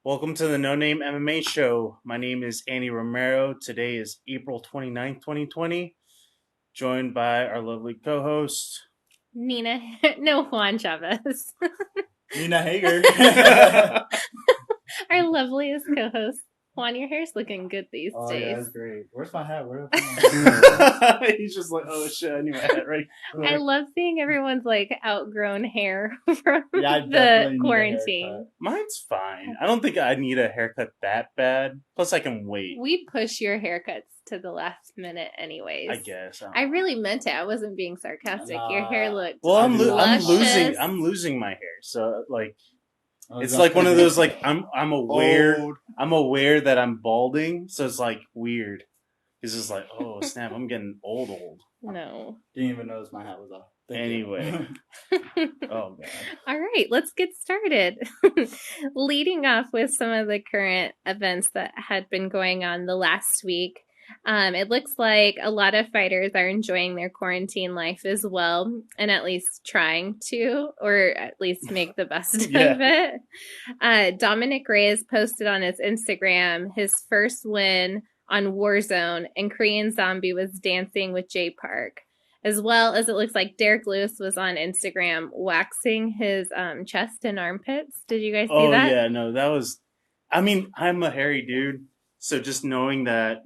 Welcome to the No Name MMA show. My name is Andy Romero. Today is April 29th, 2020. Joined by our lovely co host. Nina, no, Juan Chavez. Nina Hager. Our loveliest co-host. Juan, your hair's looking good these Oh, days. yeah, that's great. Where's my hat? Where the He's just like, oh shit, I need my hat right. I love seeing everyone's like outgrown hair from Yeah, I the definitely need a quarantine. haircut. Mine's fine. I don't think I need a haircut that bad. Plus, I can wait. We push your haircuts to the last minute anyways. I guess. I really meant it. I wasn't being sarcastic. Your hair looked Well, I'm luscious. losing my hair. So like, Oh, it's that's like one of pretty those like I'm aware old. I'm aware that I'm balding, so it's like weird. It's just like, oh snap, I'm getting old. No. Didn't even notice my hat was off. Anyway. Oh god. All right, let's get started. Leading off with some of the current events that had been going on the last week. It looks like a lot of fighters are enjoying their quarantine life as well, and at least trying to, or at least make the best of it. Dominic Reyes posted on his Instagram his first win on Warzone, and Korean Zombie was dancing with Jay Park. As well as it looks like Derek Lewis was on Instagram waxing his chest and armpits. Did you guys see that? Oh yeah, no, that was. I mean, I'm a hairy dude, so just knowing that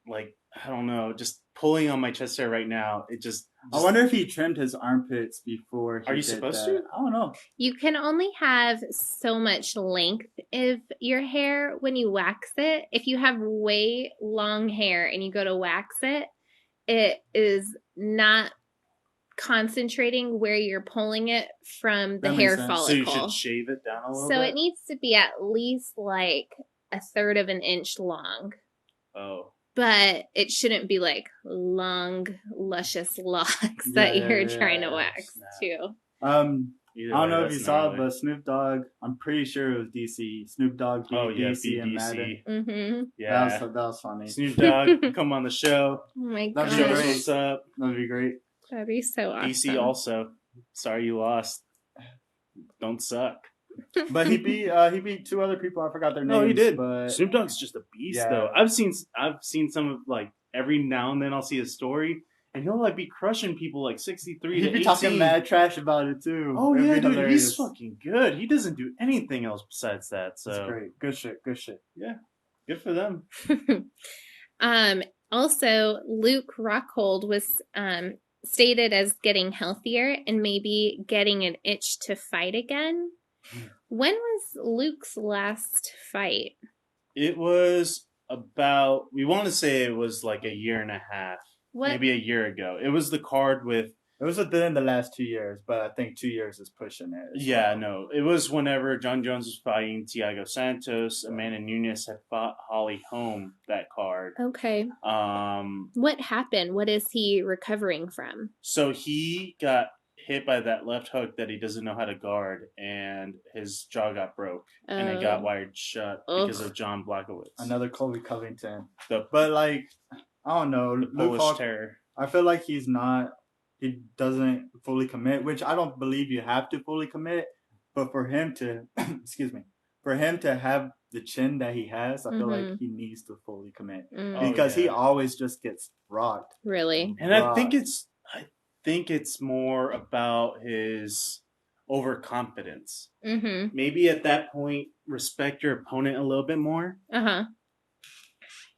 like I don't know, just pulling on my chest hair right now, it just. I wonder if he trimmed his armpits before he Are you did supposed that. to? I don't know. You can only have so much length of your hair when you wax it. If you have way long hair and you go to wax it, it is not concentrating where you're pulling it from the That hair makes sense. follicle. So you should shave it down a little So bit. it needs to be at least like a third of an inch long. Oh. But it shouldn't be like long, luscious locks that you're trying to wax too. I Either don't way, know if that's you saw it, gnarly. but Snoop Dogg, I'm pretty sure it was DC. Snoop Dogg beat Oh yeah, DC and Madden. Mm-hmm. Yeah. That was funny. Snoop Dogg, come on the show. Oh my That'd Show be us gosh. great. what's up. That'd be great. That'd be so awesome. DC also. Sorry you lost. Don't suck. But he beat two other people. I forgot their names. No, he did. But Snoop Dogg's just a beast, Yeah. though. I've seen some of like every now and then I'll see a story, and he'll like be crushing people like 63 he'd to be 18. talking mad trash about it too. Oh It'd yeah, be dude, hilarious. he's fucking good. He doesn't do anything else besides that. So That's great. Good shit. Good shit. good for them. Also, Luke Rockhold was stated as getting healthier and maybe getting an itch to fight again. When was Luke's last fight? It was about, we want to say it was like a year and a half, maybe a year ago. It was the card with. It was within the last 2 years, but I think 2 years is pushing it. Yeah, no. It was whenever John Jones was fighting Thiago Santos, Amanda Nunes had fought Holly Holm that card. Okay. What happened? What is he recovering from? So he got hit by that left hook that he doesn't know how to guard, and his jaw got broke, and it got wired shut because of John Blachowicz. Another Colby Covington. The But like, I don't know. the Luke Polish Hawk, terror. I feel like he doesn't fully commit, which I don't believe you have to fully commit. But for him to, for him to have the chin that he has, I feel like he needs to fully commit because he always just gets rocked. Really? And I think it's more about his overconfidence. Mm-hmm. Maybe at that point, respect your opponent a little bit more. Uh-huh.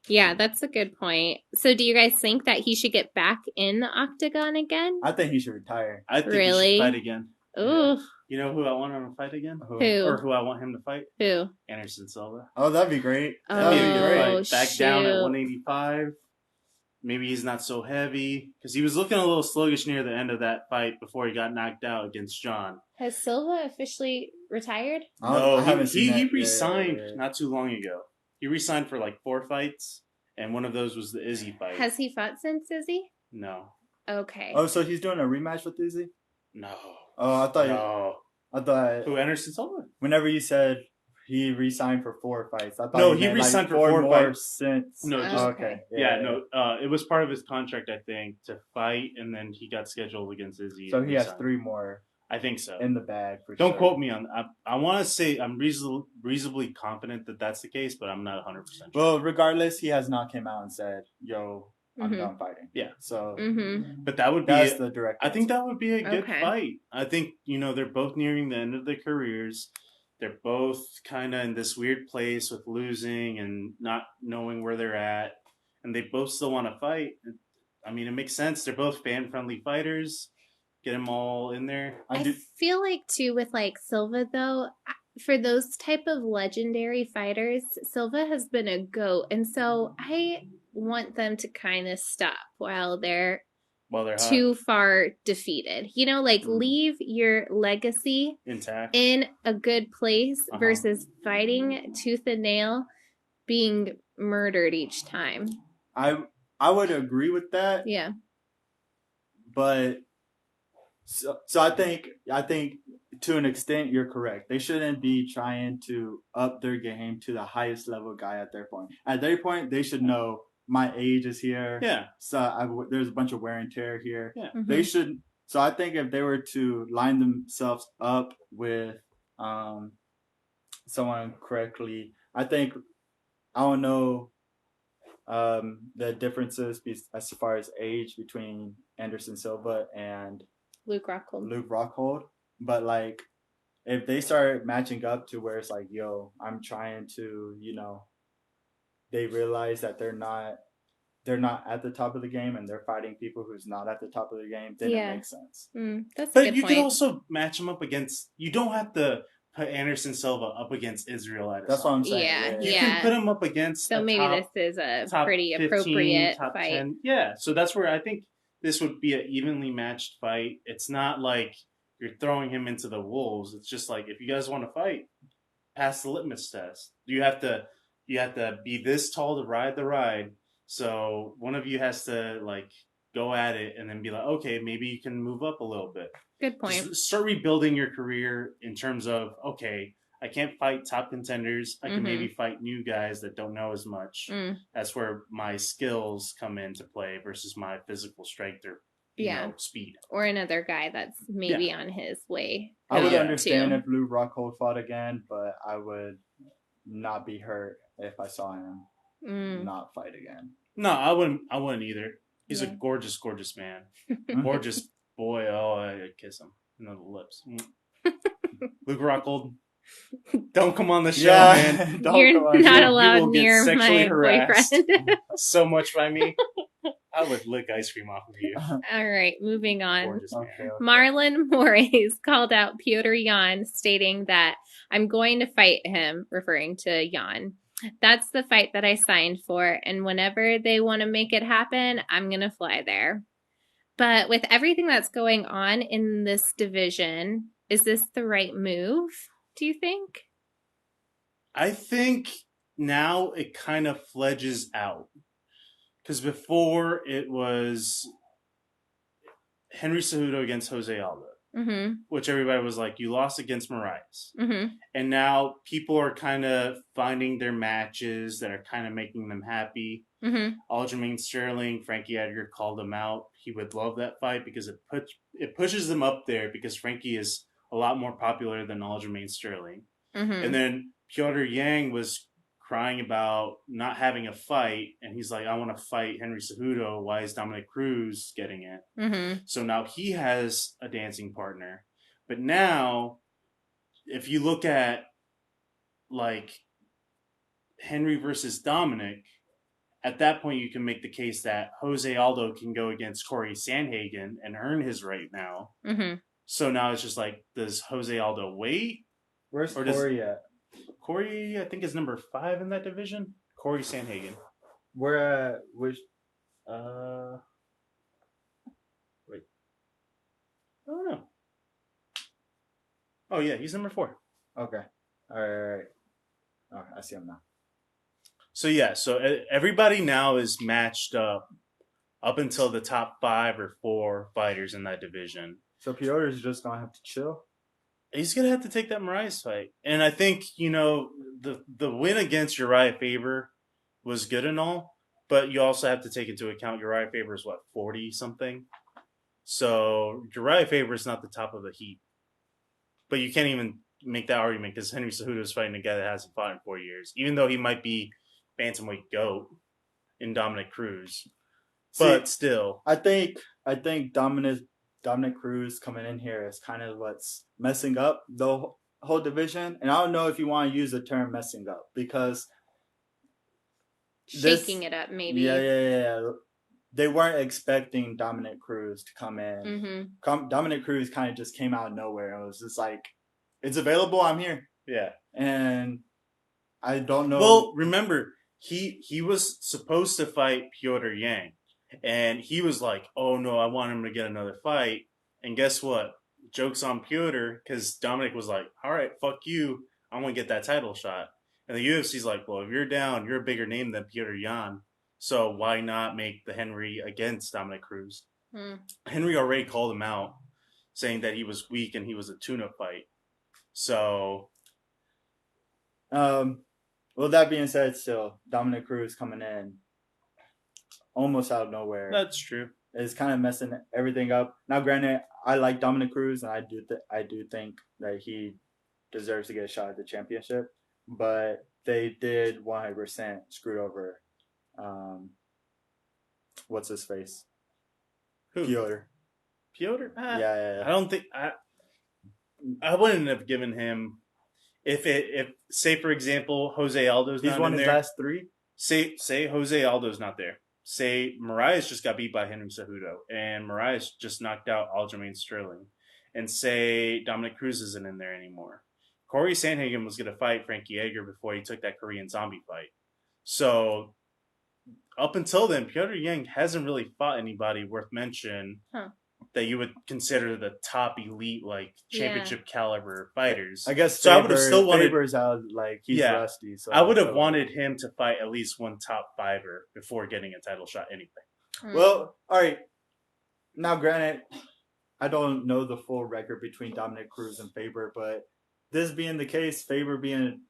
Yeah, that's a good point. So do you guys think that he should get back in the octagon again? I think he should retire. I think he should fight again. Ooh. You know who I want him to fight again? Who? Or who I want him to fight? Who? Anderson Silva. Oh, that'd be great. That'd be a good Oh, fight. Back down at shoot. 185. Maybe he's not so heavy. Because he was looking a little sluggish near the end of that fight before he got knocked out against John. Has Silva officially retired? No, I haven't seen he that. resigned Yeah. not too long ago. He resigned for like 4 fights, and one of those was the Izzy fight. Has he fought since Izzy? No. Okay. Oh, so he's doing a rematch with Izzy? No. Oh, I thought. No. I thought. Who, Anderson Silva? Whenever you said he re-signed for 4 fights, I thought No, you he meant, re-signed like for 4 more fights. Since. No, just okay. Yeah, no. It was part of his contract, I think, to fight, and then he got scheduled against Izzy. So and he has resigned. 3 more. I think so. in the bag for Don't sure. quote me on. I want to say I'm reasonably confident that that's the case, but I'm not 100% sure. Well, regardless, he has not came out and said, "Yo, I'm done fighting." Yeah. So, but that would be that's the direct. I think that would be a good Okay. fight. I think they're both nearing the end of their careers. They're both kind of in this weird place with losing and not knowing where they're at, and they both still want to fight. I mean, it makes sense. They're both fan-friendly fighters. Get them all in there. I feel like too with like Silva though, for those type of legendary fighters, Silva has been a goat, and so I want them to kind of stop while they're too far defeated. Like leave your legacy intact in a good place versus fighting tooth and nail, being murdered each time. I would agree with that. Yeah. But so I think to an extent you're correct. They shouldn't be trying to up their game to the highest level guy at their point. At their point, they should know my age is here. Yeah. So there's a bunch of wear and tear here. Yeah. They should. So I think if they were to line themselves up with someone correctly, I think I don't know the differences as far as age between Anderson Silva and Luke Rockhold. But like, if they start matching up to where it's like, yo, I'm trying to, they realize that they're not at the top of the game and they're fighting people who's not at the top of the game, then it makes sense. That's but a good you point. can also match them up against. You don't have to put Anderson Silva up against Israel Adesanya. That's what I'm saying. Yeah. You can put him up against. So maybe this is a pretty 15, appropriate top fight. 10. Yeah. So that's where I think this would be an evenly matched fight. It's not like you're throwing him into the wolves. It's just like, if you guys want to fight, pass the litmus test. You have to be this tall to ride the ride. So one of you has to like go at it and then be like, okay, maybe you can move up a little bit. Good point. Just start rebuilding your career in terms of, okay, I can't fight top contenders. I can maybe fight new guys that don't know as much. That's where my skills come into play versus my physical strength or speed. Or another guy that's maybe on his way. I would understand if Luke Rockhold fought again, but I would not be hurt if I saw him not fight again. No, I wouldn't either. He's a gorgeous, gorgeous man. Gorgeous boy. Oh, I'd kiss him. The lips. Luke Rockhold, don't come on the show, man. You're not allowed near my boyfriend. So much by me. I would lick ice cream off of you. All right, moving on. Okay. Marlon Moraes called out Piotr Jan, stating that I'm going to fight him, referring to Jan. That's the fight that I signed for, and whenever they want to make it happen, I'm going to fly there. But with everything that's going on in this division, is this the right move, do you think? I think now it kind of fledges out. Because before it was Henry Cejudo against Jose Aldo, which everybody was like, you lost against Moraes. And now people are kind of finding their matches that are kind of making them happy. Aljamain Sterling, Frankie Edgar called him out. He would love that fight because it pushes them up there because Frankie is a lot more popular than Aljamain Sterling. And then Piotr Yang was crying about not having a fight, and he's like, I want to fight Henry Cejudo. Why is Dominic Cruz getting it? So now he has a dancing partner. But now, if you look at like Henry versus Dominic, at that point you can make the case that Jose Aldo can go against Corey Sandhagen and earn his right now. So now it's just like, does Jose Aldo wait? Where's Corey at? Corey, I think, is number 5 in that division. Corey Sandhagen. Where which wait. I don't know. Oh yeah, he's number 4. Okay. All right. Oh, I see him now. So yeah, everybody now is matched up until the top 5 or 4 fighters in that division. So Piotr's just gonna have to chill. He's going to have to take that Moraes fight. And I think, the win against Uriah Faber was good and all, but you also have to take into account Uriah Faber is, 40-something? So Uriah Faber is not the top of the heap But you can't even make that argument because Henry Cejudo is fighting a guy that hasn't fought in 4 years, even though he might be bantamweight GOAT in Dominic Cruz. But still, I think Dominic Cruz coming in here is kind of what's messing up the whole division. And I don't know if you want to use the term messing up because shaking it up, maybe. Yeah. They weren't expecting Dominic Cruz to come in. Dominic Cruz kind of just came out of nowhere. It was just like, it's available, I'm here. Yeah. And I don't know. Well, remember, he was supposed to fight Piotr Yang. And he was like, oh no, I want him to get another fight. And guess what? Joke's on Piotr, because Dominic was like, all right, fuck you. I want to get that title shot. And the UFC's like, well, if you're down, you're a bigger name than Piotr Jan. So why not make the Henry against Dominic Cruz? Henry already called him out, saying that he was weak and he was a tune-up fight. So, well, that being said, still Dominic Cruz coming in almost out of nowhere. That's true. It's kind of messing everything up. Now, granted, I like Dominic Cruz, and I do think that he deserves to get a shot at the championship. But they did 100% screw over. What's his face? Who? Piotr. Yeah. I don't think I wouldn't have given him if say for example Jose Aldo's not in there. He's won his last 3. Say Jose Aldo's not there. Say Marias just got beat by Henry Cejudo, and Marias just knocked out Aljamain Sterling, and say Dominic Cruz isn't in there anymore. Corey Sandhagen was going to fight Frankie Edgar before he took that Korean zombie fight. So up until then, Piotr Yang hasn't really fought anybody worth mention that you would consider the top elite, like championship caliber fighters. I guess so. I would have still wanted Faber's out, like he's rusty. So I would have wanted him to fight at least one top fiver before getting a title shot anyway. Well, all right. Now, granted, I don't know the full record between Dominic Cruz and Faber, but this being the case, Faber being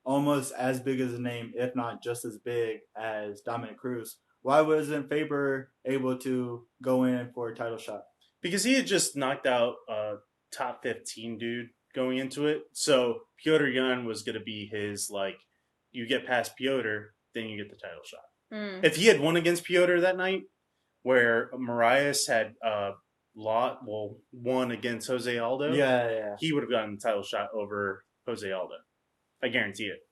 almost as big as a name, if not just as big as Dominic Cruz, why wasn't Faber able to go in for a title shot? Because he had just knocked out a top 15 dude going into it. So Piotr Jan was going to be his, like, you get past Piotr, then you get the title shot. If he had won against Piotr that night, where Marias had won against Jose Aldo, he would have gotten the title shot over Jose Aldo. I guarantee it.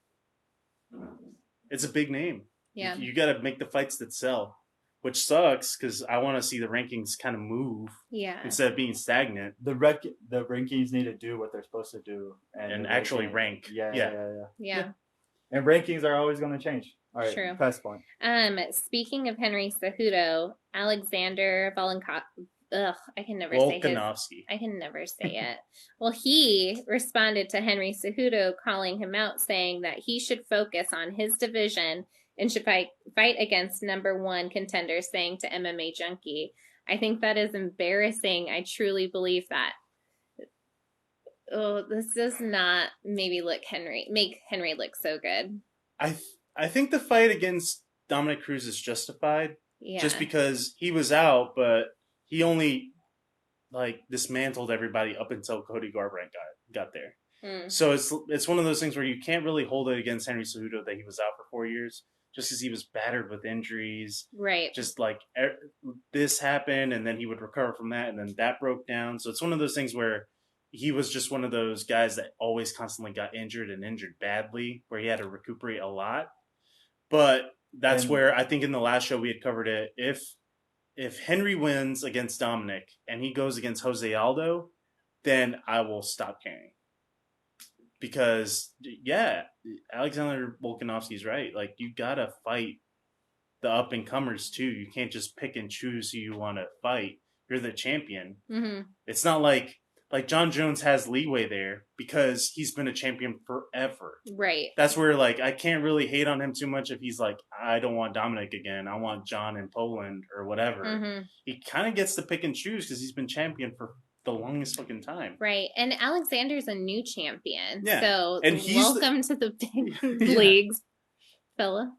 It's a big name. Yeah. You got to make the fights that sell, which sucks because I want to see the rankings kind of move instead of being stagnant. The rankings need to do what they're supposed to do and actually rank. Yeah. And rankings are always going to change. All right, True. Pass point. Speaking of Henry Cejudo, Alexander Volkanovski. I can never say it. Well, he responded to Henry Cejudo calling him out, saying that he should focus on his division and should fight against number 1 contenders, saying to MMA Junkie, I think that is embarrassing. I truly believe that. Oh, this does not make Henry look so good. I think the fight against Dominic Cruz is justified. Just because he was out, but he only dismantled everybody up until Cody Garbrandt got there. So it's one of those things where you can't really hold it against Henry Cejudo that he was out for 4 years, just because he was battered with injuries. Right. Just like this happened, and then he would recover from that, and then that broke down. So it's one of those things where he was just one of those guys that always constantly got injured and injured badly, where he had to recuperate a lot. But that's where I think in the last show we had covered it. If Henry wins against Dominic and he goes against Jose Aldo, then I will stop caring. Because, Alexander Volkanovski's right. Like, you gotta fight the up-and-comers, too. You can't just pick and choose who you want to fight. You're the champion. Mm-hmm. It's not like John Jones has leeway there because he's been a champion forever. Right. That's where, I can't really hate on him too much if he's like, I don't want Dominic again. I want John in Poland or whatever. Mm-hmm. He kind of gets to pick and choose because he's been champion for the longest fucking time. Right. And Alexander's a new champion. Yeah. So and welcome to the big leagues, fella.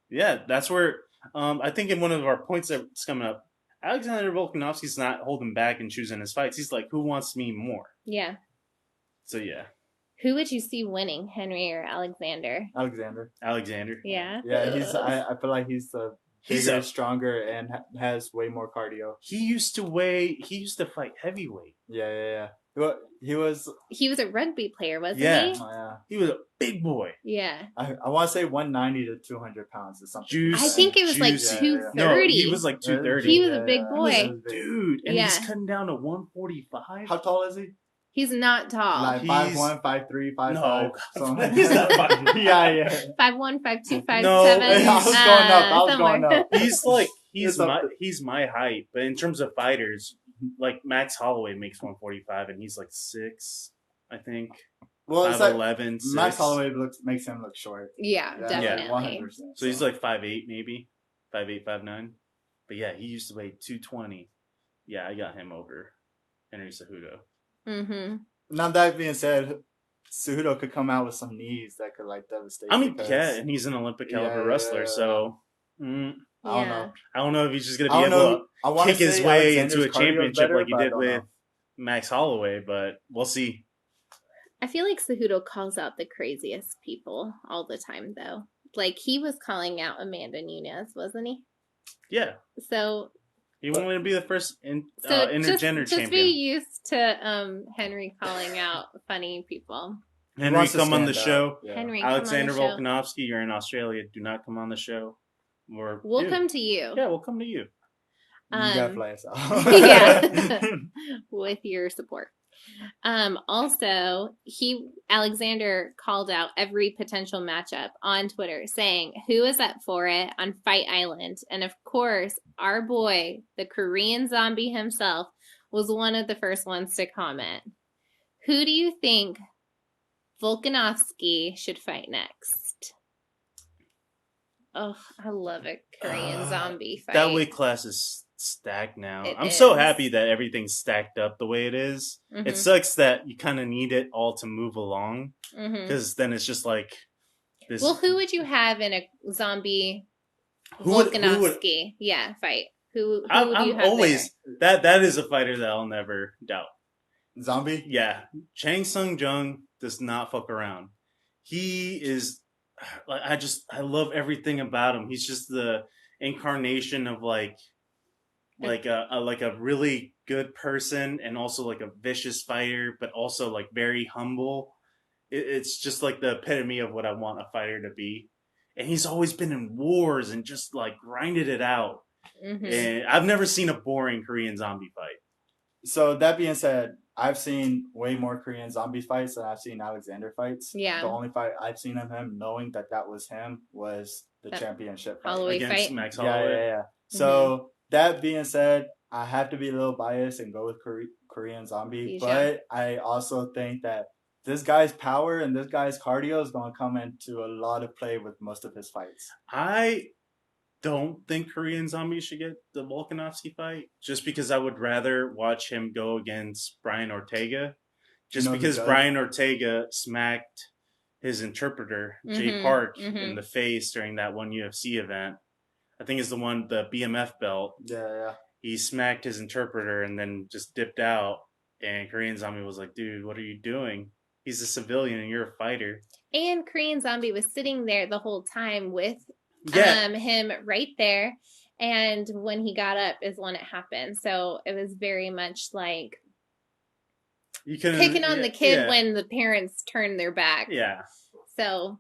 Yeah, that's where I think in one of our points that's coming up, Alexander Volkanovski's not holding back and choosing his fights. He's like, who wants me more? Yeah. So yeah, Who would you see winning, Henry or Alexander? Alexander. Yeah. Yeah, I feel like he's the He's bigger, a. stronger, and has way more cardio. He used to weigh. He used to fight heavyweight. Yeah. Well, he was. He was a rugby player, wasn't Yeah. he? Oh, yeah. He was a big boy. Yeah. I want to say 190 to 200 pounds or something. I think it was like Juicy. 230. No, he was like 230. He was a big He was boy. a dude, and Yeah. he's cutting down to 145. How tall is he? He's not tall. Like He's- 5'1", 5'3", 5'5". No, something like he's that. not 5'1". Yeah. 5'1", 5'2", 5'7". No, I was going up. I was somewhere. going up. He's like It's up he's my height, but in terms of fighters, like Max Holloway makes 145, and he's like 6, I think. Well, it's like 5'11", 6. Max Holloway makes him look short. Yeah, definitely. 100%. So he's like 5'8", maybe 5'8", 5'9". But yeah, he used to weigh 220. Yeah, I got him over Henry Cejudo. Mm-hmm. Now that being said, Cejudo could come out with some knees that could like devastate. I mean, because, yeah, and he's an Olympic caliber wrestler, so I don't know. if he's just gonna I be don't able know. I to wanna kick his say way Alexander's into a cardio is championship better, like he but I did don't with know. Max Holloway, but we'll see. I feel like Cejudo calls out the craziest people all the time, though. Like, he was calling out Amanda Nunes, wasn't he? Yeah, So he wanted to be the first intergender just champion. be used to Henry calling out funny people. Henry, wants to come on the stand show. out. Yeah. Henry, Alexander come on the show. Volkanovski, you're in Australia. Do not come on the show. We'll come to you. Yeah, we'll come to you. You gotta fly us out. Yeah. With your support. Also, Alexander called out every potential matchup on Twitter, saying who is up for it on Fight Island. And of course, our boy, the Korean zombie himself, was one of the first ones to comment. Who do you think Volkanovski should fight next? Oh, I love a Korean zombie fight. That weight class is stacked now. I'm It so is. happy that everything's stacked up the way it is. Mhm. It sucks that you kind of need it all to move along, Mhm. because then it's just like this. Well, who would you have in a zombie Who would- Volkanovski fight? Who would I'm you have always that is a fighter that I'll never doubt. Zombie? Yeah, Chang Sung Jung does not fuck around. He is like I love everything about him. He's just the incarnation of like a really good person, and also like a vicious fighter, but also like very humble. It's just like the epitome of what I want a fighter to be. And he's always been in wars and just like grinded it out. there? Mhm. And I've never seen a boring Korean zombie fight. So that being said, I've seen way more Korean zombie fights than I've seen Alexander fights. Yeah. The only fight I've seen of him, knowing that was him, was the That championship fight. Holloway Against fight? Max Yeah. Holloway. So that being said, I have to be a little biased and go with Korean zombie, Yeah. but I also think that this guy's power and this guy's cardio is going to come into a lot of play with most of his fights. I don't think Korean Zombie should get the Volkanovski fight, just because I would rather watch him go against Brian Ortega, just because Brian Ortega smacked his interpreter, Jay Park, in the face during that one UFC event. I think it's the BMF belt. Yeah. He smacked his interpreter and then just dipped out, and Korean Zombie was like, dude, what are you doing? He's a civilian and you're a fighter. And Korean Zombie was sitting there the whole time with him right there. And when he got up is when it happened. So it was very much like picking on the kid when the parents turned their back. Yeah. So,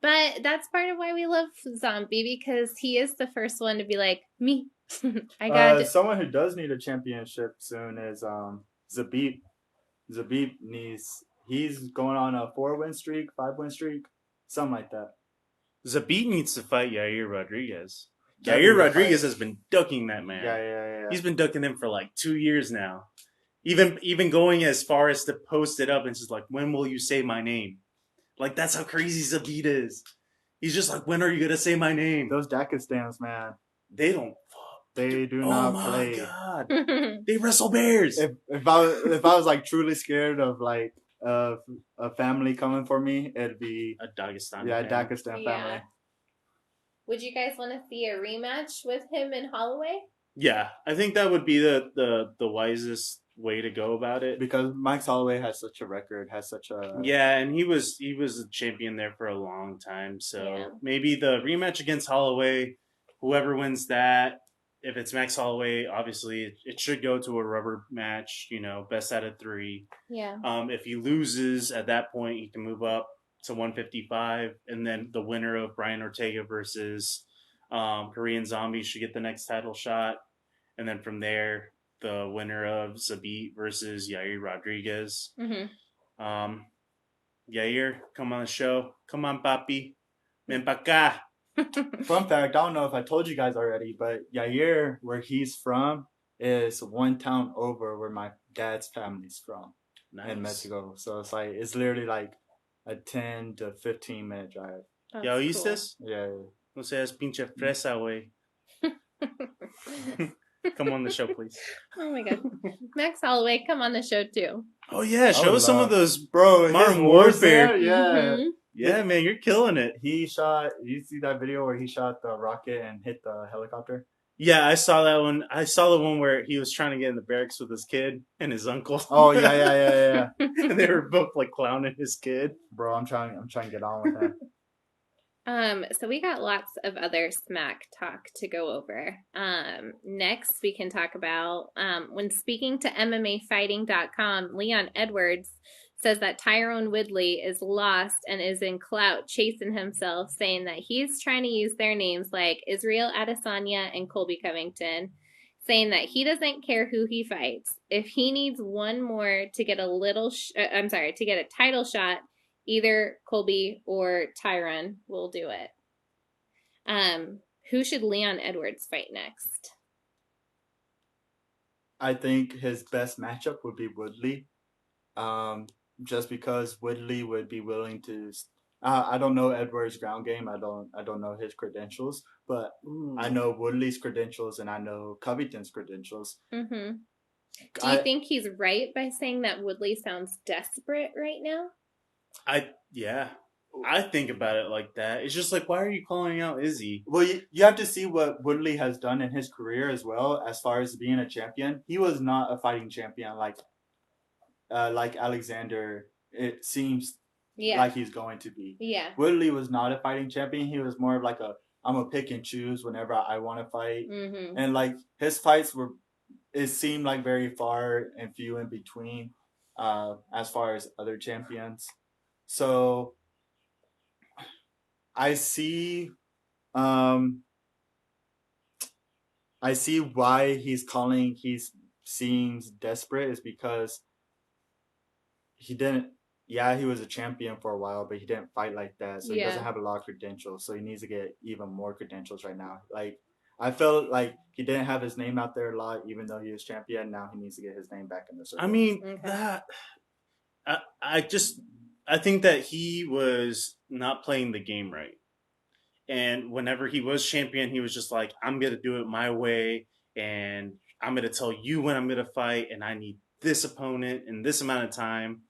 but that's part of why we love Zombie, because he is the first one to be like, me. I got it. Someone who does need a championship soon is Zabit. Zabit he's going on a 4-win streak, 5-win streak, something like that. Zabit needs to fight Yair Rodriguez. Yair Rodriguez has been ducking that man. Yeah. He's been ducking him for like 2 years now. Even going as far as to post it up and just like, when will you say my name? Like, that's how crazy Zabit is. He's just like, when are you gonna say my name? Those Dakistans, man. They don't They do not play. Oh my god. They wrestle bears. If I was like truly scared of like a family coming for me, it'd be a Dagestan. Yeah, a Dagestan family. Yeah. Would you guys want to see a rematch with him and Holloway? Yeah, I think that would be the wisest way to go about it. Because Max Holloway has such a record, has such a Yeah, and he was a champion there for a long time. So Yeah. maybe the rematch against Holloway, whoever wins that, if it's Max Holloway, obviously it should go to a rubber match. Best out of three. Yeah. If he loses at that point, he can move up to 155, and then the winner of Brian Ortega versus Korean Zombie should get the next title shot, and then from there, the winner of Zabit versus Yair Rodriguez. Um, Yair, come on the show. Come on, papi. Ven pa' acá. Fun fact, I don't know if I told you guys already, but Yair, where he's from, is one town over where my dad's family's from in Nice. Mexico. So it's literally like a 10 to 15-minute drive. That's ¿Ya oíste? Yeah. No seas pinche fresa, güey. Come on the show, please. Oh my god. Max Holloway, come on the show too. Oh, yeah. Show us some of those. Bro, Modern his Warfare. Yeah. Mhm. Yeah, man, you're killing it. He shot, you see that video where he shot the rocket and hit the helicopter? Yeah, I saw that one. I saw the one where he was trying to get in the barracks with his kid and his uncle. Oh, yeah. And they were both like clowning his kid. Bro, I'm trying to get on with that. So we got lots of other smack talk to go over. Next we can talk about when speaking to MMAfighting.com, Leon Edwards says that Tyrone Woodley is lost and is in clout chasing himself, saying that he's trying to use their names like Israel Adesanya and Colby Covington, saying that he doesn't care who he fights. If he needs one more to get to get a title shot, either Colby or Tyron will do it. Who should Leon Edwards fight next? I think his best matchup would be Woodley. Just because Woodley would be willing to. I don't know Edwards' ground game. I don't know his credentials, but I know Woodley's credentials and I know Covington's credentials. Mm-hmm. Do you think he's right by saying that Woodley sounds desperate right now? I think about it like that. It's just like, why are you calling out Izzy? Well, you have to see what Woodley has done in his career as well, as far as being a champion. He was not a fighting champion like Alexander. It seems like he's going to be. Yeah. Woodley was not a fighting champion. He was more of like I'm gonna pick and choose whenever I want to fight. Mm-hmm. And like his fights it seemed like very far and few in between, as far as other champions. So I see why he seems desperate is because he was a champion for a while, but he didn't fight like that. So he doesn't have a lot of credentials. So he needs to get even more credentials right now. Like, I felt like he didn't have his name out there a lot, even though he was champion. Now he needs to get his name back in the circle. I mean, I think that he was not playing the game right. And whenever he was champion, he was just like, I'm going to do it my way. And I'm going to tell you when I'm going to fight. And I need this opponent in this amount of time.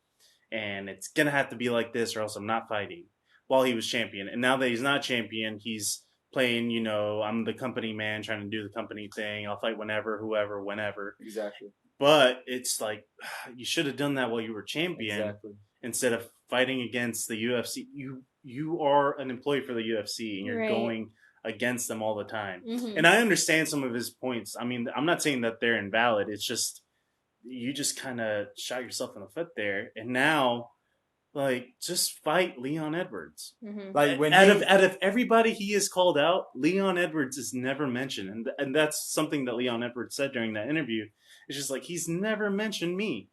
And it's going to have to be like this or else I'm not fighting, while he was champion. And now that he's not champion, he's playing, I'm the company man trying to do the company thing. I'll fight whenever, whoever, whenever. Exactly. But it's like, you should have done that while you were champion instead of fighting against the UFC. You are an employee for the UFC and you're going against them all the time. Mm-hmm. And I understand some of his points. I mean, I'm not saying that they're invalid. It's just, you just kind of shot yourself in the foot there. And now, like, just fight Leon Edwards. Mm-hmm. Like, out of everybody he is called out, Leon Edwards is never mentioned. And that's something that Leon Edwards said during that interview. It's just like, he's never mentioned me.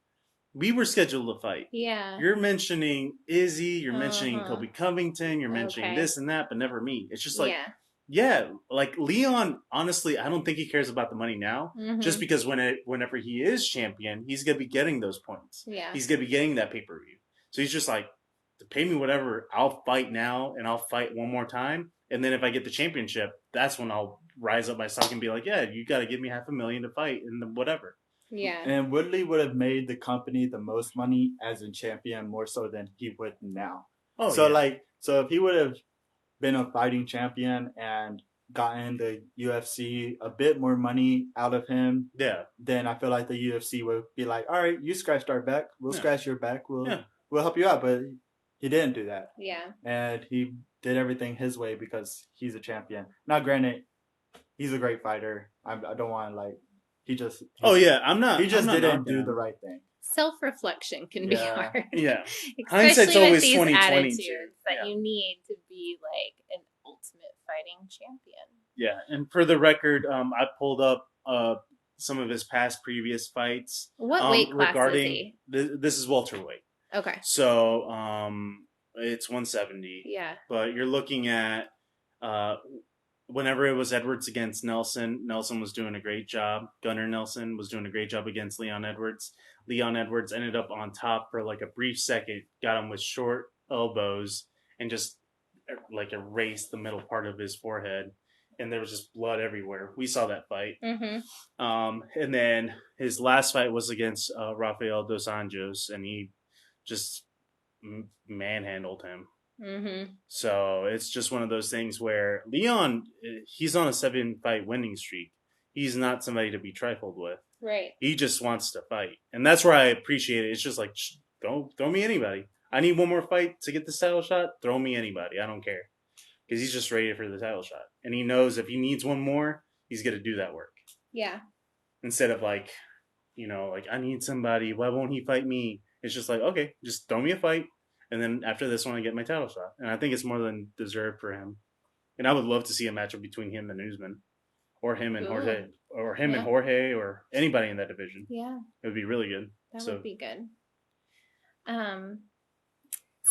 We were scheduled to fight. Yeah. You're mentioning Izzy, you're mentioning Colby Covington, you're mentioning this and that, but never me. It's just like, like Leon, honestly, I don't think he cares about the money now. Mm-hmm. Just because whenever he is champion, he's going to be getting those points. Yeah. He's going to be getting that pay-per-view. So he's just like, to pay me whatever, I'll fight now and I'll fight one more time. And then if I get the championship, that's when I'll rise up my stock and be like, yeah, you got to give me $500,000 to fight and whatever. Yeah. And Woodley would have made the company the most money as a champion more so than he would now. So if he would have been a fighting champion and gotten the UFC a bit more money out of him, Yeah. then I feel like the UFC would be like, all right, you scratched our back, we'll Yeah. scratch your back, Yeah. we'll help you out. But he didn't do that, Yeah. and he did everything his way because he's a champion. Now, granted, he's a great fighter. I don't want to like Oh yeah, I'm he not. I'm just not didn't knocking do the him. right thing. Self-reflection can be Yeah. hard. Yeah. Hindsight's Especially with always these 20/20, attitudes Jared. that Yeah. you need to be like an ultimate fighting champion. Yeah, and for the record, I pulled up some of his past previous fights. What weight class is regarding he? this is welterweight, Okay. so it's 170. Yeah. But you're looking at uh, whenever it was Edwards against Nelson, Nelson was doing a great job. Gunnar Nelson was doing a great job against Leon Edwards. Leon Edwards ended up on top for like a brief second, got him with short elbows, and just like erased the middle part of his forehead. And there was just blood everywhere. We saw that fight. Mm-hmm. And then his last fight was against Rafael dos Anjos, and he just manhandled him. Mm-hmm. So it's just one of those things where Leon, he's on a 7-fight winning streak. He's not somebody to be trifled with. Right. He just wants to fight, and that's where I appreciate it. It's just like, throw me anybody. I need one more fight to get this title shot. Throw me anybody. I don't care, because he's just ready for the title shot, and he knows if he needs one more, he's gonna do that work. Yeah. Instead of like, like I need somebody. Why won't he fight me? It's just like, okay, just throw me a fight, and then after this one, I get my title shot, and I think it's more than deserved for him. And I would love to see a matchup between him and Usman, or him and Jorge, or him and Jorge, or anybody in that division. Yeah, it would be really good. That would be good.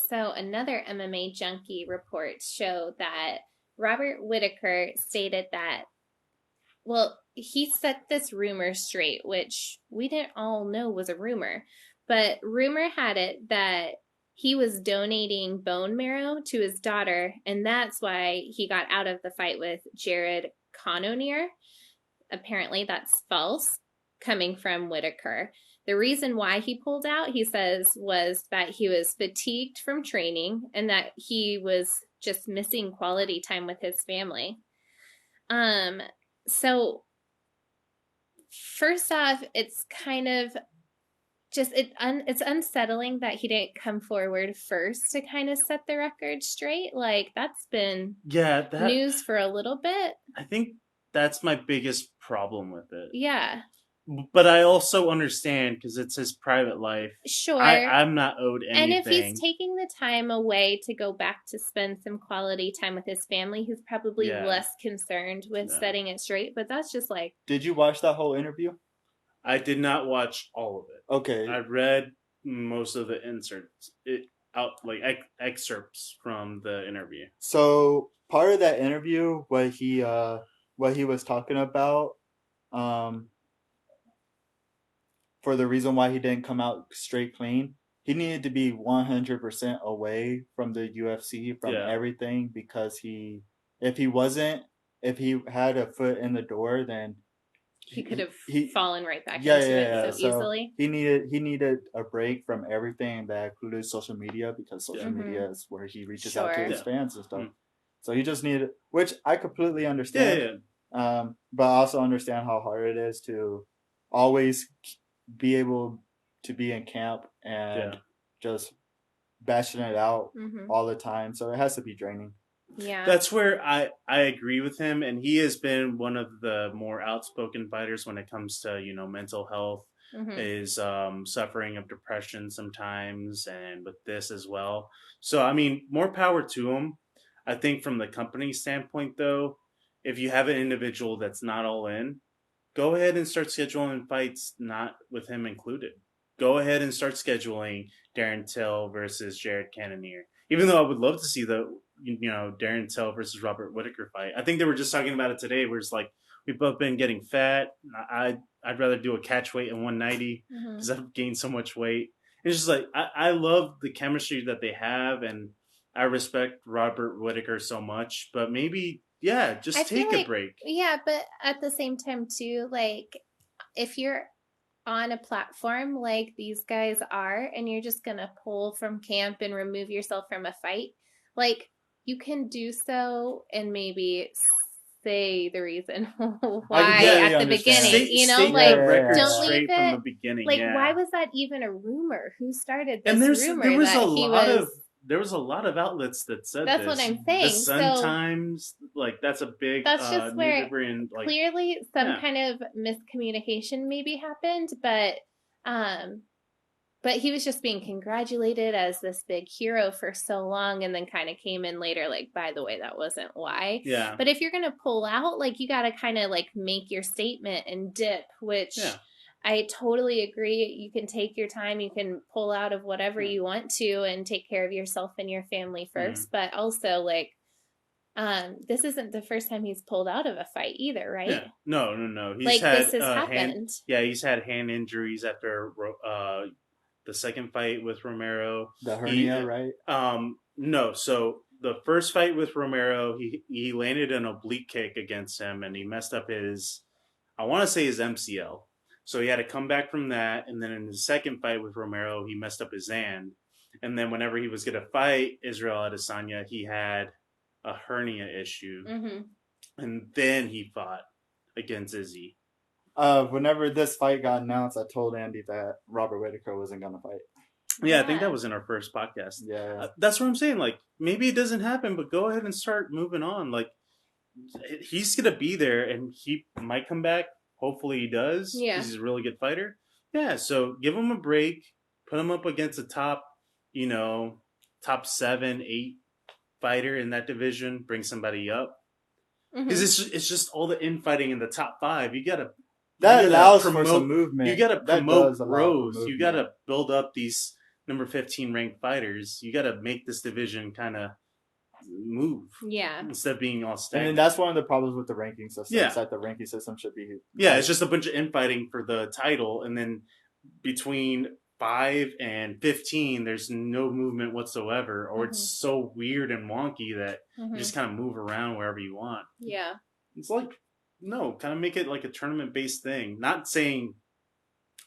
So another MMA junkie report showed that Robert Whitaker stated that, well, he set this rumor straight, which we didn't all know was a rumor, but rumor had it that he was donating bone marrow to his daughter, and that's why he got out of the fight with Jared Cannonier. Apparently that's false, coming from Whitaker. The reason why he pulled out, he says, was that he was fatigued from training and that he was just missing quality time with his family. So first off, it's kind of just it's unsettling that he didn't come forward first to kind of set the record straight. Like, that's been news for a little bit. I think that's my biggest problem with it. Yeah. But I also understand, because it's his private life. Sure. I'm not owed anything. And if he's taking the time away to go back to spend some quality time with his family, he's probably less concerned with setting it straight. But that's just like... Did you watch that whole interview? I did not watch all of it. Okay. I read most of the inserts. Excerpts from the interview. So part of that interview, what he was talking about, for the reason why he didn't come out straight clean, he needed to be 100% away from the UFC, from everything, because if he had a foot in the door, then he could have fallen right back into it so easily. He needed a break from everything that included social media, because social media is where he reaches out to his fans and stuff. So he just needed, which I completely understand. But I also understand how hard it is to always be able to be in camp and just bashing it out all the time. So it has to be draining. Yeah, that's where I agree with him, and he has been one of the more outspoken fighters when it comes to mental health. Is suffering of depression sometimes, and with this as well. So I mean, more power to him. I think from the company standpoint, though, if you have an individual that's not all in, go ahead and start scheduling fights not with him included. Go ahead and start scheduling Darren Till versus Jared Cannonier. Even though I would love to see the Darren Till versus Robert Whitaker fight. I think they were just talking about it today, where it's like, we've both been getting fat. I'd rather do a catch weight in 190 because I've gained so much weight. It's just like, I love the chemistry that they have, and I respect Robert Whitaker so much. But maybe, just take a break. Yeah, but at the same time too, like, if you're on a platform like these guys are, and you're just gonna pull from camp and remove yourself from a fight, like, you can do so and maybe say the reason why yeah, at the understand. beginning. You know, state like the record don't leave straight from the it. beginning. Like, yeah. why was that even a rumor? Who started this And rumor there was that a he lot was? of there was a lot of outlets that said That's this. what I'm The saying. Sun So Times, like that's a big that's just where newspaper, and like clearly some yeah. kind of miscommunication maybe happened, um but he was just being congratulated as this big hero for so long, and then kind of came in later like, by the way, that wasn't why. Yeah. But if you're going to pull out, like, you got to kind of like make your statement and dip, which Yeah. I totally agree. You can take your time, you can pull out of whatever Yeah. you want to and take care of yourself and your family first. But also, like, this isn't the first time he's pulled out of a fight either, right? Yeah. No. He's Like, had this has happened. he's had hand injuries after the second fight with Romero. The hernia, right? No. So the first fight with Romero, he landed an oblique kick against him, and he messed up his, I want to say his MCL. So he had to come back from that, and then in the second fight with Romero, he messed up his hand. And then whenever he was going to fight Israel Adesanya, he had a hernia issue, and then he fought against Izzy. Whenever this fight got announced, I told Andy that Robert Whitaker wasn't gonna fight. Yeah, I think that was in our first podcast. Yeah, that's what I'm saying. Like, maybe it doesn't happen, but go ahead and start moving on. Like, he's gonna be there, and he might come back. Hopefully, he does. Yeah, because he's a really good fighter. Yeah, so give him a break. Put him up against a top 7, 8 fighter in that division. Bring somebody up. Because it's just all the infighting in the top 5. You gotta allows promote, for some movement. You gotta promote growth. For you gotta build up these number 15 ranked fighters. You gotta make this division kind of move. Yeah. Instead of being all stagnant. And that's one of the problems with the ranking system. Yeah. It's that the ranking system should be. Yeah, it's just a bunch of infighting for the title, and then between 5 and 15, there's no movement whatsoever, or it's so weird and wonky that you just kind of move around wherever you want. Yeah. It's like, no, kind of make it like a tournament-based thing. Not saying